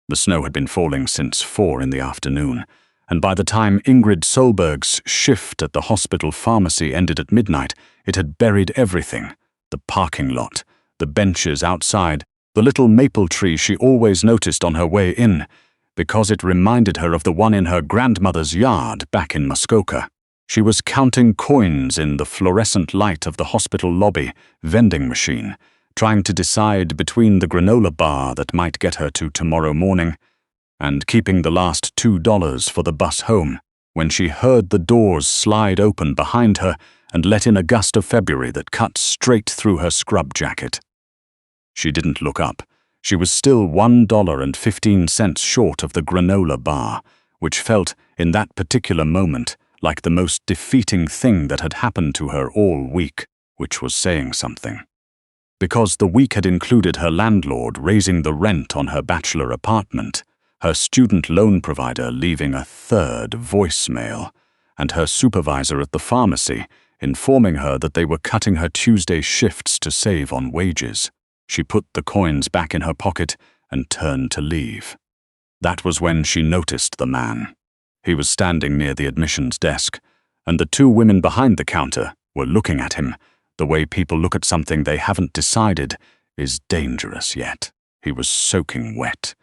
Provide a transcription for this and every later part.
The snow had been falling since 4 in the afternoon, and by the time Ingrid Solberg's shift at the hospital pharmacy ended at midnight, it had buried everything: the parking lot, the benches outside, the little maple tree she always noticed on her way in, because it reminded her of the one in her grandmother's yard back in Muskoka. She was counting coins in the fluorescent light of the hospital lobby vending machine, trying to decide between the granola bar that might get her to tomorrow morning and keeping the last $2 for the bus home, when she heard the doors slide open behind her and let in a gust of February that cut straight through her scrub jacket. She didn't look up. She was still $1.15 short of the granola bar, which felt, in that particular moment, like the most defeating thing that had happened to her all week, which was saying something. Because the week had included her landlord raising the rent on her bachelor apartment, her student loan provider leaving a 3rd voicemail, and her supervisor at the pharmacy informing her that they were cutting her Tuesday shifts to save on wages. She put the coins back in her pocket and turned to leave. That was when she noticed the man. He was standing near the admissions desk, and the 2 women behind the counter were looking at him, the way people look at something they haven't decided is dangerous yet. He was soaking wet.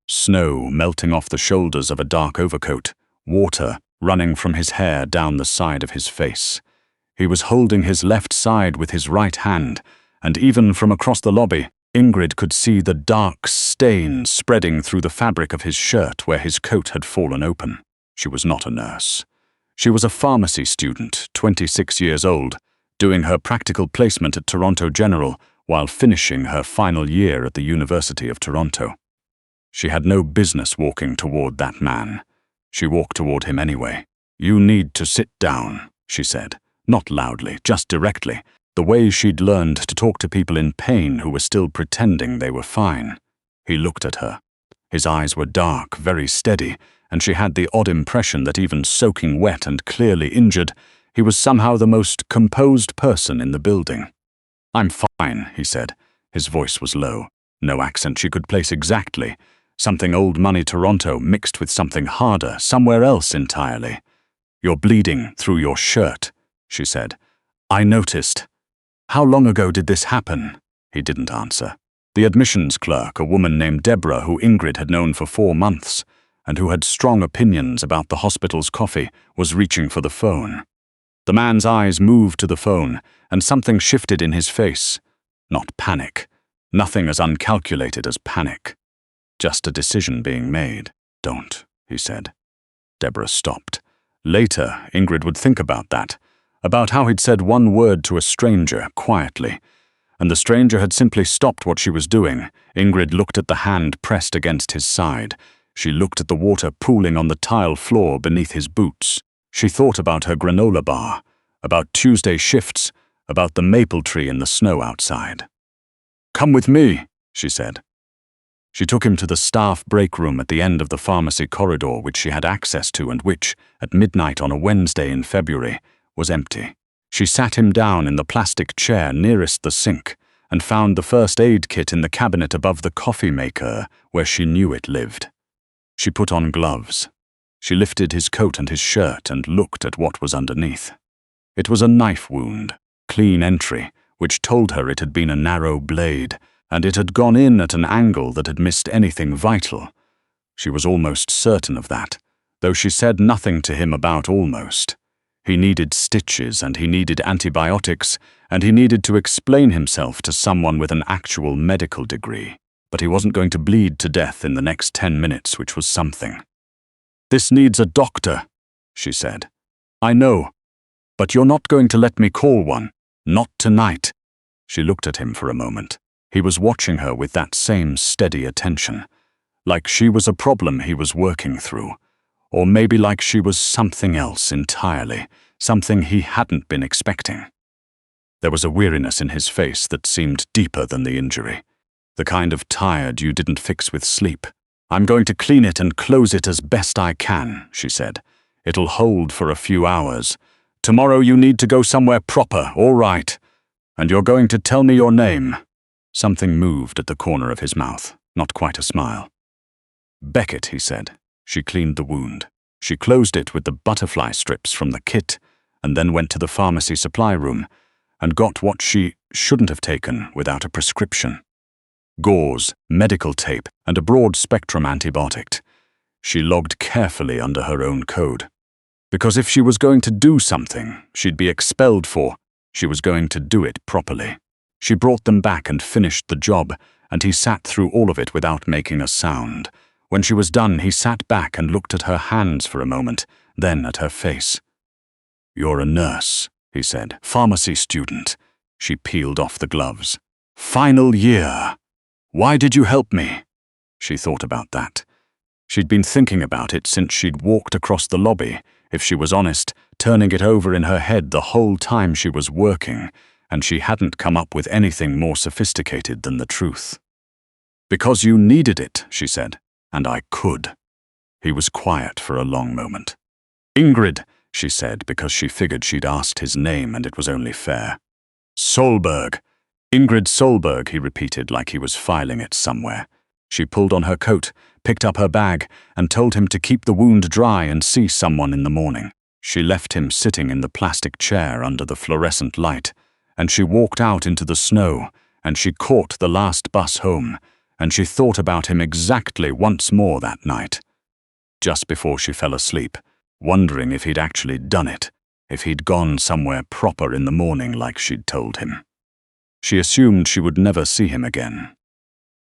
Snow melting off the shoulders of a dark overcoat, water running from his hair down the side of his face. He was holding his left side with his right hand, and even from across the lobby, Ingrid could see the dark stain spreading through the fabric of his shirt where his coat had fallen open. She was not a nurse. She was a pharmacy student, 26 years old, doing her practical placement at Toronto General while finishing her final year at the University of Toronto. She had no business walking toward that man. She walked toward him anyway. "You need to sit down," she said, not loudly, just directly, the way she'd learned to talk to people in pain who were still pretending they were fine. He looked at her. His eyes were dark, very steady, and she had the odd impression that even soaking wet and clearly injured, he was somehow the most composed person in the building. "I'm fine," he said. His voice was low, no accent she could place exactly, something old money Toronto mixed with something harder, somewhere else entirely. "You're bleeding through your shirt," she said. "I noticed." "How long ago did this happen?" He didn't answer. The admissions clerk, a woman named Deborah who Ingrid had known for 4 months, and who had strong opinions about the hospital's coffee, was reaching for the phone. The man's eyes moved to the phone, and something shifted in his face. Not panic. Nothing as uncalculated as panic. Just a decision being made. "Don't," he said. Deborah stopped. Later, Ingrid would think about that, about how he'd said one word to a stranger, quietly, and the stranger had simply stopped what she was doing. Ingrid looked at the hand pressed against his side. She looked at the water pooling on the tile floor beneath his boots. She thought about her granola bar, about Tuesday shifts, about the maple tree in the snow outside. "Come with me," she said. She took him to the staff break room at the end of the pharmacy corridor which she had access to and which, at midnight on a Wednesday in February, was empty. She sat him down in the plastic chair nearest the sink and found the first aid kit in the cabinet above the coffee maker where she knew it lived. She put on gloves. She lifted his coat and his shirt and looked at what was underneath. It was a knife wound, clean entry, which told her it had been a narrow blade, and it had gone in at an angle that had missed anything vital. She was almost certain of that, though she said nothing to him about almost. He needed stitches, and he needed antibiotics, and he needed to explain himself to someone with an actual medical degree. But he wasn't going to bleed to death in the next 10 minutes, which was something. "This needs a doctor," she said. "I know, but you're not going to let me call one. Not tonight." She looked at him for a moment. He was watching her with that same steady attention, like she was a problem he was working through, or maybe like she was something else entirely, something he hadn't been expecting. There was a weariness in his face that seemed deeper than the injury, the kind of tired you didn't fix with sleep. "I'm going to clean it and close it as best I can," she said. "It'll hold for a few hours. Tomorrow you need to go somewhere proper, all right? And you're going to tell me your name." Something moved at the corner of his mouth, not quite a smile. Beckett, he said. She cleaned the wound. She closed it with the butterfly strips from the kit, and then went to the pharmacy supply room and got what she shouldn't have taken without a prescription. Gauze, medical tape, and a broad-spectrum antibiotic. She logged carefully under her own code. Because if she was going to do something she'd be expelled for, she was going to do it properly. She brought them back and finished the job, and he sat through all of it without making a sound. When she was done, he sat back and looked at her hands for a moment, then at her face. "You're a nurse," he said. "Pharmacy student." She peeled off the gloves. "Final year. Why did you help me?" She thought about that. She'd been thinking about it since she'd walked across the lobby, if she was honest, turning it over in her head the whole time she was working, and she hadn't come up with anything more sophisticated than the truth. "Because you needed it," she said, "and I could." He was quiet for a long moment. "Ingrid," she said, because she figured she'd asked his name and it was only fair. "Solberg. Ingrid Solberg," he repeated like he was filing it somewhere. She pulled on her coat, picked up her bag, and told him to keep the wound dry and see someone in the morning. She left him sitting in the plastic chair under the fluorescent light, and she walked out into the snow, and she caught the last bus home, and she thought about him exactly once more that night. Just before she fell asleep, wondering if he'd actually done it, if he'd gone somewhere proper in the morning like she'd told him. She assumed she would never see him again.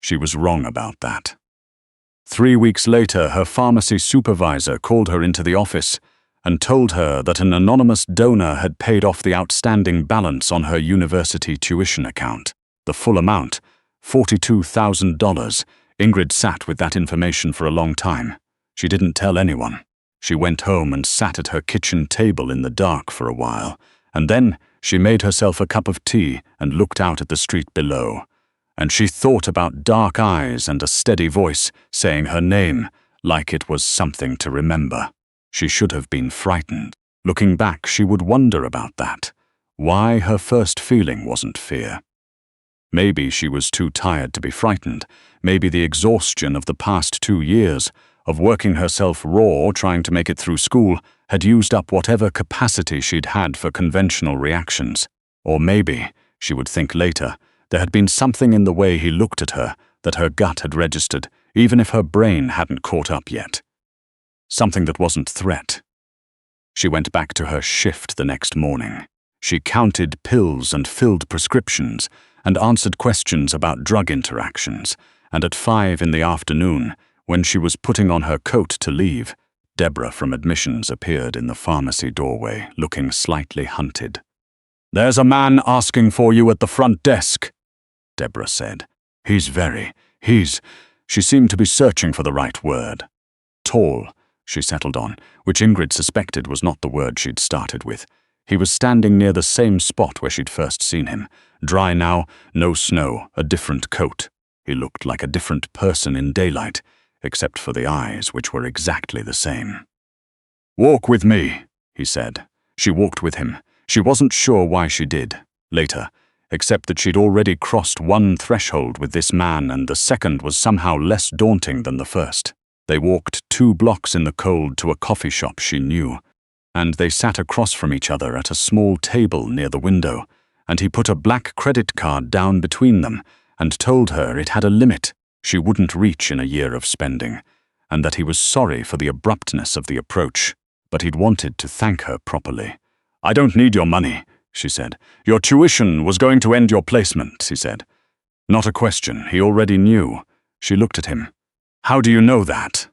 She was wrong about that. 3 weeks later, her pharmacy supervisor called her into the office and told her that an anonymous donor had paid off the outstanding balance on her university tuition account. The full amount, $42,000. Ingrid sat with that information for a long time. She didn't tell anyone. She went home and sat at her kitchen table in the dark for a while, and then she made herself a cup of tea and looked out at the street below. And she thought about dark eyes and a steady voice saying her name like it was something to remember. She should have been frightened. Looking back, she would wonder about that. Why her first feeling wasn't fear. Maybe she was too tired to be frightened. Maybe the exhaustion of the past 2 years, of working herself raw trying to make it through school, had used up whatever capacity she'd had for conventional reactions. Or maybe, she would think later, there had been something in the way he looked at her that her gut had registered, even if her brain hadn't caught up yet. Something that wasn't threat. She went back to her shift the next morning. She counted pills and filled prescriptions and answered questions about drug interactions, and at 5 in the afternoon, when she was putting on her coat to leave, Deborah from admissions appeared in the pharmacy doorway, looking slightly hunted. "There's a man asking for you at the front desk," Deborah said. He's She seemed to be searching for the right word. "Tall," she settled on, which Ingrid suspected was not the word she'd started with. He was standing near the same spot where she'd first seen him. Dry now, no snow, a different coat. He looked like a different person in daylight, except for the eyes, which were exactly the same. "Walk with me," he said. She walked with him. She wasn't sure why she did, later, except that she'd already crossed one threshold with this man and the second was somehow less daunting than the first. They walked 2 blocks in the cold to a coffee shop she knew, and they sat across from each other at a small table near the window, and he put a black credit card down between them and told her it had a limit she wouldn't reach in a year of spending, and that he was sorry for the abruptness of the approach, but he'd wanted to thank her properly. "I don't need your money," she said. "Your tuition was going to end your placement," he said. Not a question, he already knew. She looked at him. "How do you know that?"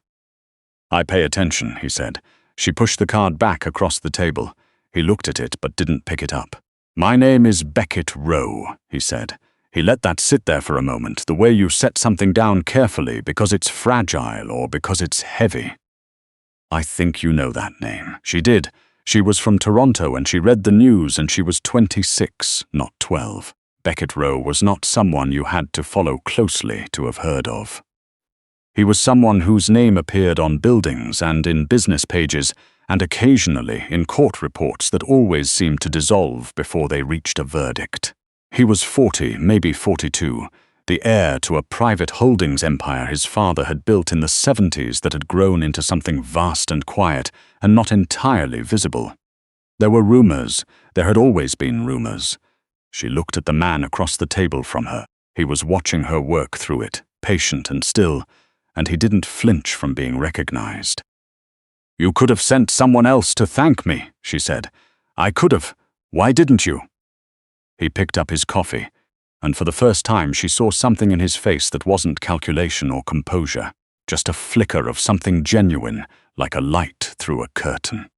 "I pay attention," he said. She pushed the card back across the table. He looked at it but didn't pick it up. "My name is Beckett Rowe," he said. He let that sit there for a moment, the way you set something down carefully because it's fragile or because it's heavy. "I think you know that name." She did. She was from Toronto and she read the news and she was 26, not 12. Beckett Rowe was not someone you had to follow closely to have heard of. He was someone whose name appeared on buildings and in business pages and occasionally in court reports that always seemed to dissolve before they reached a verdict. He was 40, maybe 42, the heir to a private holdings empire his father had built in the 70s that had grown into something vast and quiet and not entirely visible. There were rumors. There had always been rumors. She looked at the man across the table from her. He was watching her work through it, patient and still, and he didn't flinch from being recognized. "You could have sent someone else to thank me," she said. "I could have. Why didn't you?" He picked up his coffee, and for the first time she saw something in his face that wasn't calculation or composure, just a flicker of something genuine, like a light through a curtain.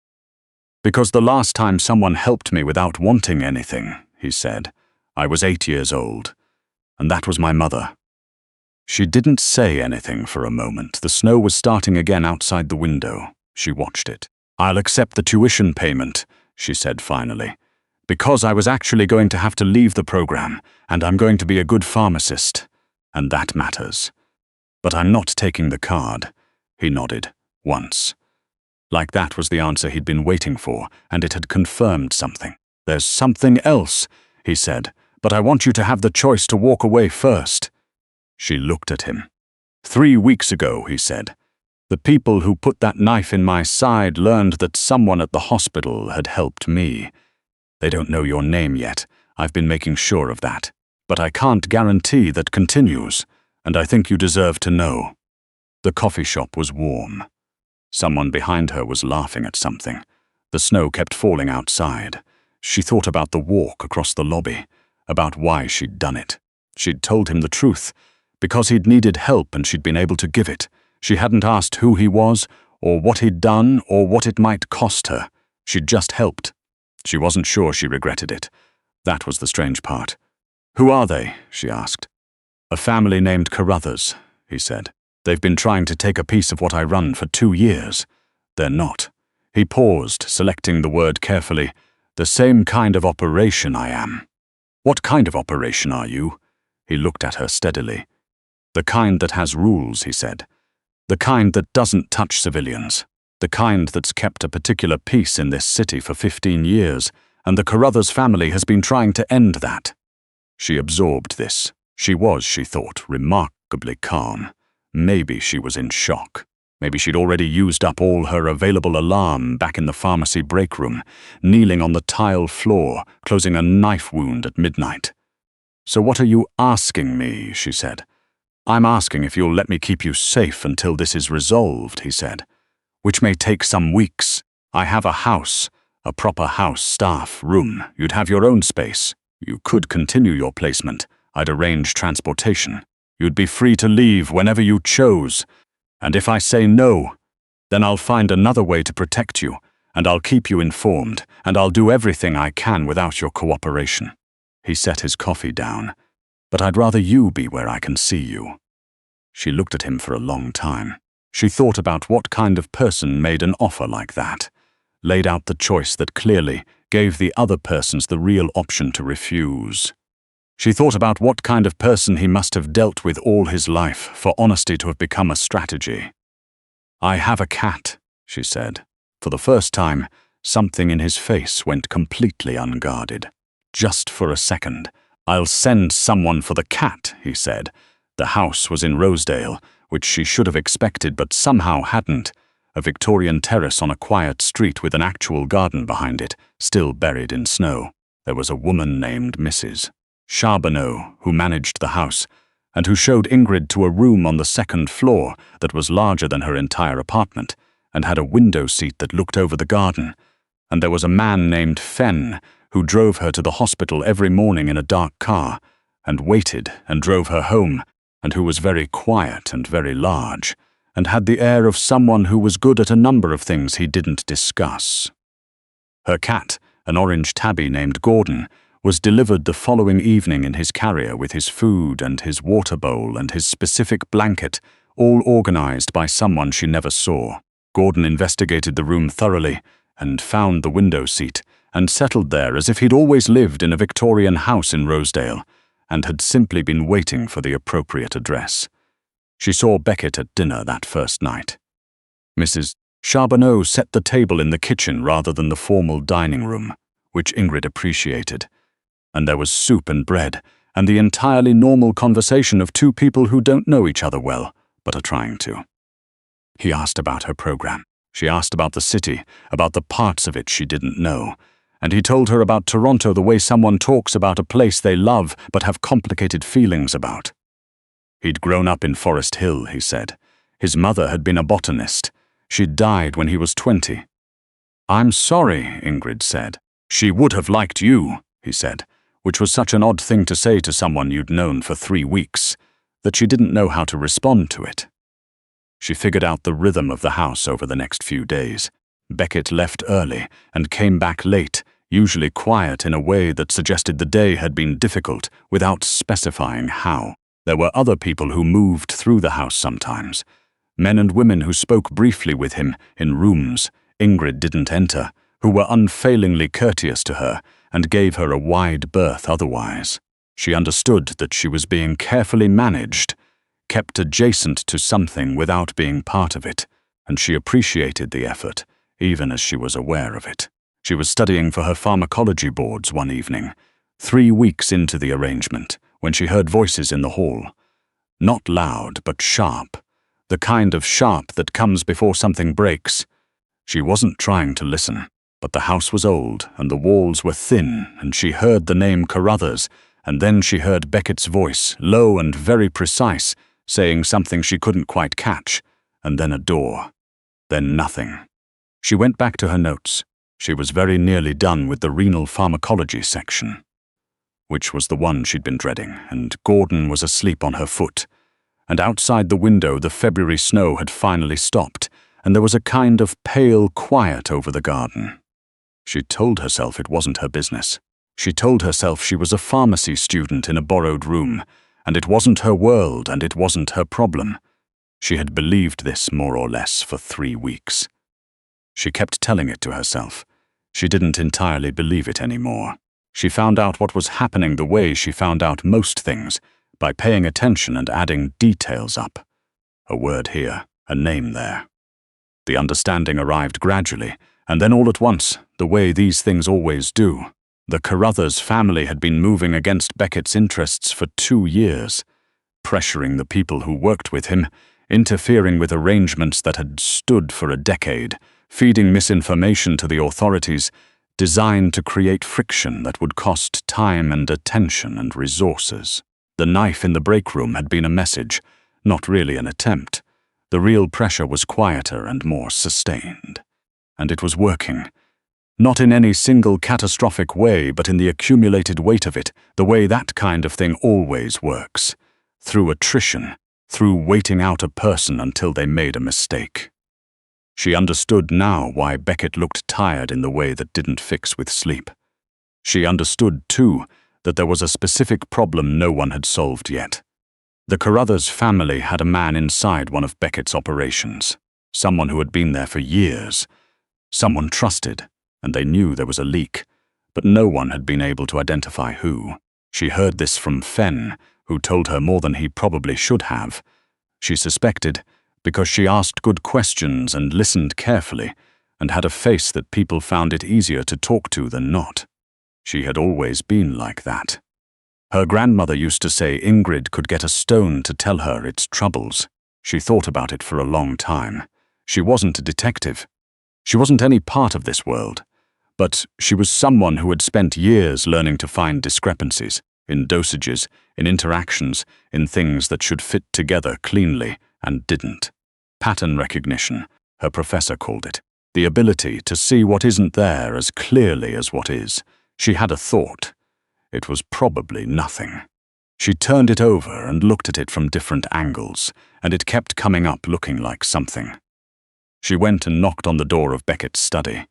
"Because the last time someone helped me without wanting anything," he said, "I was 8 years old, and that was my mother." She didn't say anything for a moment. The snow was starting again outside the window. She watched it. "I'll accept the tuition payment," she said finally, "because I was actually going to have to leave the program, and I'm going to be a good pharmacist, and that matters. But I'm not taking the card." He nodded, once. Like that was the answer he'd been waiting for, and it had confirmed something. "There's something else," he said, "but I want you to have the choice to walk away first." She looked at him. "3 weeks ago," he said, "the people who put that knife in my side learned that someone at the hospital had helped me. They don't know your name yet. I've been making sure of that. But I can't guarantee that continues, and I think you deserve to know." The coffee shop was warm. Someone behind her was laughing at something. The snow kept falling outside. She thought about the walk across the lobby, about why she'd done it. She'd told him the truth, because he'd needed help and she'd been able to give it. She hadn't asked who he was, or what he'd done, or what it might cost her. She'd just helped. She wasn't sure she regretted it. That was the strange part. "Who are they?" she asked. "A family named Carruthers," he said. "They've been trying to take a piece of what I run for 2 years. They're not." He paused, selecting the word carefully. "The same kind of operation I am." "What kind of operation are you?" He looked at her steadily. "The kind that has rules," he said. "The kind that doesn't touch civilians. The kind that's kept a particular peace in this city for 15 years, and the Carruthers family has been trying to end that." She absorbed this. She was, she thought, remarkably calm. Maybe she was in shock. Maybe she'd already used up all her available alarm back in the pharmacy break room, kneeling on the tile floor, closing a knife wound at midnight. "So what are you asking me?" she said. "I'm asking if you'll let me keep you safe until this is resolved," he said. "Which may take some weeks. I have a house, a proper house, staff, room. You'd have your own space. You could continue your placement. I'd arrange transportation. You'd be free to leave whenever you chose. And if I say no, then I'll find another way to protect you, and I'll keep you informed, and I'll do everything I can without your cooperation." He set his coffee down. "But I'd rather you be where I can see you." She looked at him for a long time. She thought about what kind of person made an offer like that, laid out the choice that clearly gave the other persons the real option to refuse. She thought about what kind of person he must have dealt with all his life for honesty to have become a strategy. "I have a cat," she said. For the first time, something in his face went completely unguarded. Just for a second. "I'll send someone for the cat," he said. The house was in Rosedale, which she should have expected but somehow hadn't. A Victorian terrace on a quiet street with an actual garden behind it, still buried in snow. There was a woman named Mrs. Charbonneau who managed the house, and who showed Ingrid to a room on the 2nd floor that was larger than her entire apartment, and had a window seat that looked over the garden. And there was a man named Fenn who drove her to the hospital every morning in a dark car, and waited and drove her home, and who was very quiet and very large, and had the air of someone who was good at a number of things he didn't discuss. Her cat, an orange tabby named Gordon, was delivered the following evening in his carrier with his food and his water bowl and his specific blanket, all organized by someone she never saw. Gordon investigated the room thoroughly and found the window seat, and settled there as if he'd always lived in a Victorian house in Rosedale, and had simply been waiting for the appropriate address. She saw Beckett at dinner that first night. Mrs. Charbonneau set the table in the kitchen rather than the formal dining room, which Ingrid appreciated. And there was soup and bread, and the entirely normal conversation of two people who don't know each other well, but are trying to. He asked about her program. She asked about the city, about the parts of it she didn't know, and he told her about Toronto the way someone talks about a place they love but have complicated feelings about. He'd grown up in Forest Hill, he said. His mother had been a botanist. She'd died when he was 20. "I'm sorry," Ingrid said. "She would have liked you," he said, which was such an odd thing to say to someone you'd known for 3 weeks, that she didn't know how to respond to it. She figured out the rhythm of the house over the next few days. Beckett left early and came back late, usually quiet in a way that suggested the day had been difficult without specifying how. There were other people who moved through the house sometimes. Men and women who spoke briefly with him in rooms Ingrid didn't enter, who were unfailingly courteous to her and gave her a wide berth otherwise. She understood that she was being carefully managed, kept adjacent to something without being part of it, and she appreciated the effort, even as she was aware of it. She was studying for her pharmacology boards one evening, 3 weeks into the arrangement, when she heard voices in the hall. Not loud, but sharp. The kind of sharp that comes before something breaks. She wasn't trying to listen, but the house was old, and the walls were thin, and she heard the name Carruthers, and then she heard Beckett's voice, low and very precise, saying something she couldn't quite catch, and then a door. Then nothing. She went back to her notes. She was very nearly done with the renal pharmacology section, which was the one she'd been dreading, and Gordon was asleep on her foot. And outside the window the February snow had finally stopped, and there was a kind of pale quiet over the garden. She told herself it wasn't her business. She told herself she was a pharmacy student in a borrowed room, and it wasn't her world and it wasn't her problem. She had believed this more or less for 3 weeks. She kept telling it to herself. She didn't entirely believe it anymore. She found out what was happening the way she found out most things, by paying attention and adding details up. A word here, a name there. The understanding arrived gradually, and then all at once, the way these things always do. The Carruthers family had been moving against Beckett's interests for 2 years, pressuring the people who worked with him, interfering with arrangements that had stood for a decade, feeding misinformation to the authorities, designed to create friction that would cost time and attention and resources. The knife in the break room had been a message, not really an attempt. The real pressure was quieter and more sustained. And it was working. Not in any single catastrophic way, but in the accumulated weight of it, the way that kind of thing always works. Through attrition, through waiting out a person until they made a mistake. She understood now why Beckett looked tired in the way that didn't fix with sleep. She understood, too, that there was a specific problem no one had solved yet. The Carruthers family had a man inside one of Beckett's operations, someone who had been there for years, someone trusted, and they knew there was a leak, but no one had been able to identify who. She heard this from Fenn, who told her more than he probably should have. She suspected, because she asked good questions and listened carefully, and had a face that people found it easier to talk to than not. She had always been like that. Her grandmother used to say Ingrid could get a stone to tell her its troubles. She thought about it for a long time. She wasn't a detective. She wasn't any part of this world. But she was someone who had spent years learning to find discrepancies, in dosages, in interactions, in things that should fit together cleanly and didn't. Pattern recognition, her professor called it. The ability to see what isn't there as clearly as what is. She had a thought. It was probably nothing. She turned it over and looked at it from different angles, and it kept coming up looking like something. She went and knocked on the door of Beckett's study.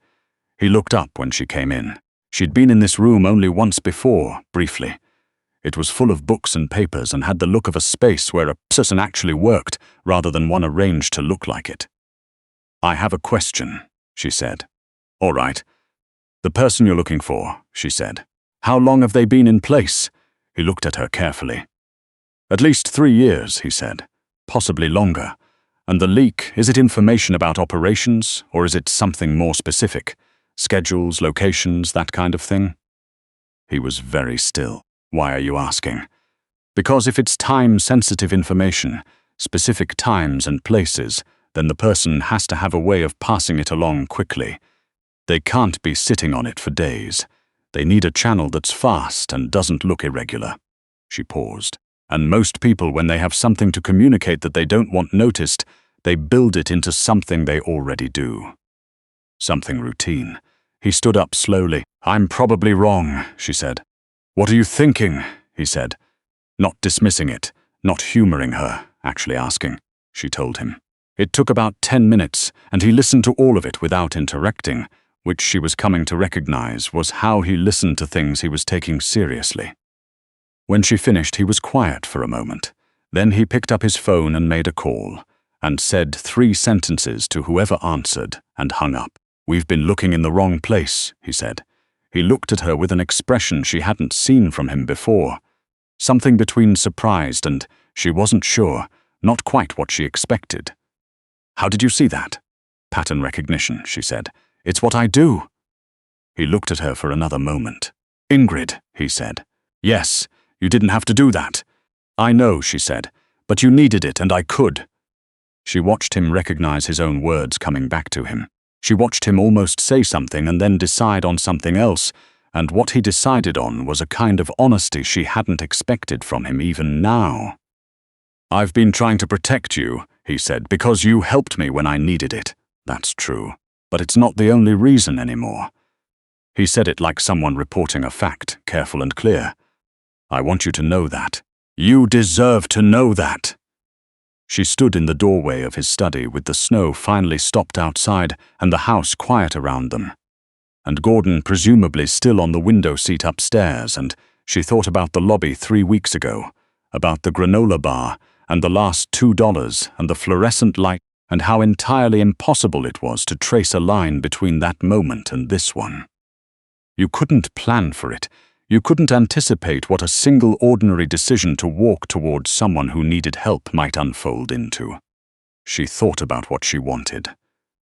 He looked up when she came in. She'd been in this room only once before, briefly. It was full of books and papers and had the look of a space where a person actually worked, rather than one arranged to look like it. "I have a question," she said. "All right. The person you're looking for," she said. "How long have they been in place?" He looked at her carefully. "At least 3 years," he said. "Possibly longer. And the leak, is it information about operations, or is it something more specific? Schedules, locations, that kind of thing?" He was very still. "Why are you asking?" Because if it's time-sensitive information, specific times and places, then the person has to have a way of passing it along quickly. They can't be sitting on it for days. They need a channel that's fast and doesn't look irregular. She paused. And most people, when they have something to communicate that they don't want noticed, they build it into something they already do. Something routine. He stood up slowly. "I'm probably wrong," she said. "What are you thinking?" he said. Not dismissing it, not humoring her, actually asking. She told him. It took about 10 minutes, and he listened to all of it without interrupting, which she was coming to recognize was how he listened to things he was taking seriously. When she finished, he was quiet for a moment. Then he picked up his phone and made a call, and said 3 sentences to whoever answered, and hung up. "We've been looking in the wrong place," he said. He looked at her with an expression she hadn't seen from him before. Something between surprised and she wasn't sure, not quite what she expected. "How did you see that?" "Pattern recognition," she said. "It's what I do." He looked at her for another moment. "Ingrid," he said. "Yes, you didn't have to do that." "I know," she said, "but you needed it and I could." She watched him recognize his own words coming back to him. She watched him almost say something and then decide on something else, and what he decided on was a kind of honesty she hadn't expected from him even now. "I've been trying to protect you," he said, "because you helped me when I needed it. That's true, but it's not the only reason anymore." He said it like someone reporting a fact, careful and clear. "I want you to know that. You deserve to know that." She stood in the doorway of his study with the snow finally stopped outside and the house quiet around them. And Gordon presumably still on the window seat upstairs, and she thought about the lobby 3 weeks ago, about the granola bar and the last $2 and the fluorescent light, and how entirely impossible it was to trace a line between that moment and this one. You couldn't plan for it. You couldn't anticipate what a single ordinary decision to walk towards someone who needed help might unfold into. She thought about what she wanted.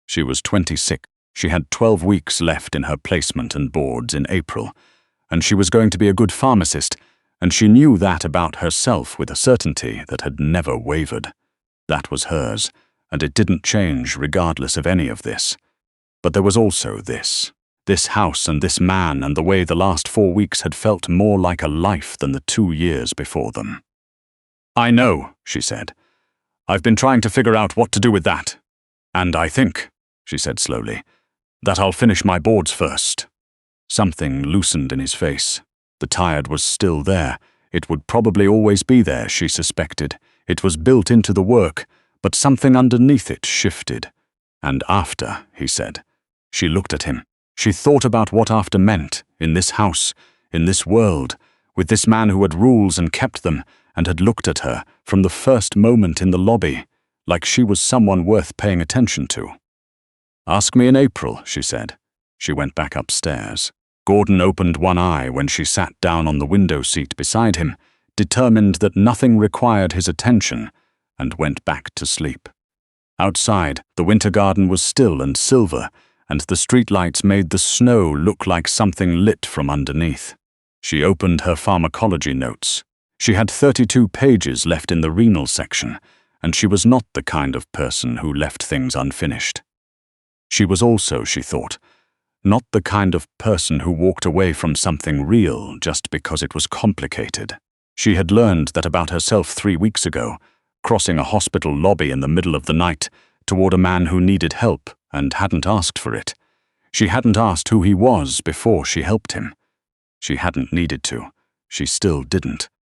She was 26. She had 12 weeks left in her placement and boards in April, and she was going to be a good pharmacist, and she knew that about herself with a certainty that had never wavered. That was hers, and it didn't change regardless of any of this. But there was also this house and this man, and the way the last 4 weeks had felt more like a life than the 2 years before them. "I know," she said. "I've been trying to figure out what to do with that. And I think," she said slowly, "that I'll finish my boards first." Something loosened in his face. The tired was still there. It would probably always be there, she suspected. It was built into the work, but something underneath it shifted. "And after," he said. She looked at him. She thought about what after meant, in this house, in this world, with this man who had rules and kept them, and had looked at her, from the first moment in the lobby, like she was someone worth paying attention to. "Ask me in April," she said. She went back upstairs. Gordon opened one eye when she sat down on the window seat beside him, determined that nothing required his attention, and went back to sleep. Outside, the winter garden was still and silver, and the streetlights made the snow look like something lit from underneath. She opened her pharmacology notes. She had 32 pages left in the renal section, and she was not the kind of person who left things unfinished. She was also, she thought, not the kind of person who walked away from something real just because it was complicated. She had learned that about herself 3 weeks ago, crossing a hospital lobby in the middle of the night toward a man who needed help and hadn't asked for it. She hadn't asked who he was before she helped him. She hadn't needed to. She still didn't.